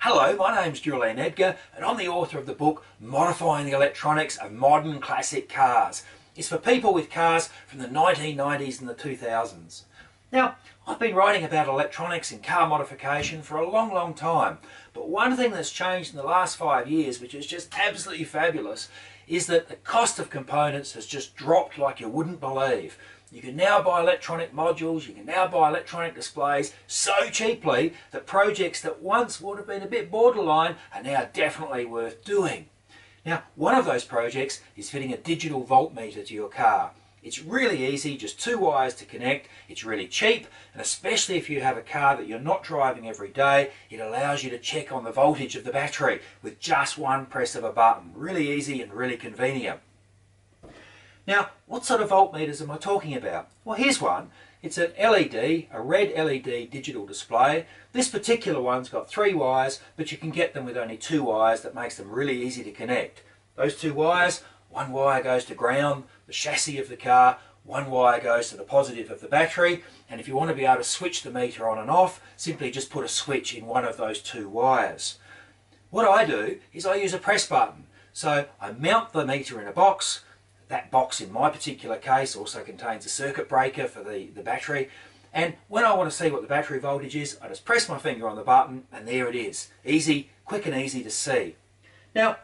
Hello, my name's Julian Edgar and I'm the author of the book Modifying the Electronics of Modern Classic Cars. It's for people with cars from the 1990s and the 2000s. Now, I've been writing about electronics and car modification for a long time, but one thing that's changed in the last 5 years, which is just absolutely fabulous, is that the cost of components has just dropped like you wouldn't believe. You can now buy electronic modules, you can now buy electronic displays so cheaply that projects that once would have been a bit borderline are now definitely worth doing. Now, one of those projects is fitting a digital voltmeter to your car. It's really easy, just 2 wires to connect, it's really cheap, and especially if you have a car that you're not driving every day, it allows you to check on the voltage of the battery with just one press of a button. Really easy and really convenient. Now, what sort of voltmeters am I talking about? Well, here's one. It's an LED, a red LED digital display. This particular one's got 3 wires, but you can get them with only 2 wires. That makes them really easy to connect. Those 2 wires, one wire goes to ground, the chassis of the car, one wire goes to the positive of the battery, and if you want to be able to switch the meter on and off, simply just put a switch in one of those 2 wires. What I do is I use a press button. So I mount the meter in a box. That box in my particular case also contains a circuit breaker for the battery, and when I want to see what the battery voltage is, I just press my finger on the button and there it is. Easy, quick and easy to see. Now,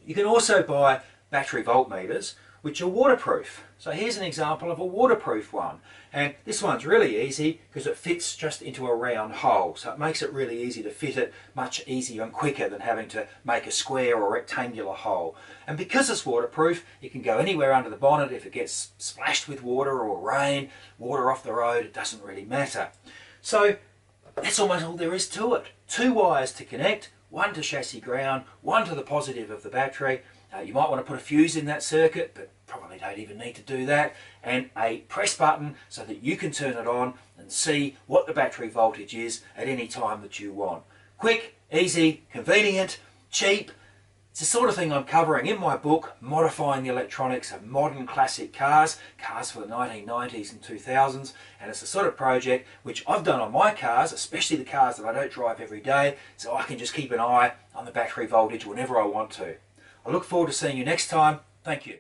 you can also buy battery voltmeters which are waterproof. So here's an example of a waterproof one, and this one's really easy because it fits just into a round hole, so it makes it really easy to fit it, much easier and quicker than having to make a square or rectangular hole. And because it's waterproof, it can go anywhere under the bonnet. If it gets splashed with water or rain, water off the road, it doesn't really matter. So that's almost all there is to it. 2 wires to connect, one to chassis ground, one to the positive of the battery. You might want to put a fuse in that circuit, but probably don't even need to do that, and a press button so that you can turn it on and see what the battery voltage is at any time that you want. Quick, easy, convenient, cheap. It's the sort of thing I'm covering in my book, Modifying the Electronics of Modern Classic Cars, cars for the 1990s and 2000s, and it's the sort of project which I've done on my cars, especially the cars that I don't drive every day, so I can just keep an eye on the battery voltage whenever I want to. I look forward to seeing you next time. Thank you.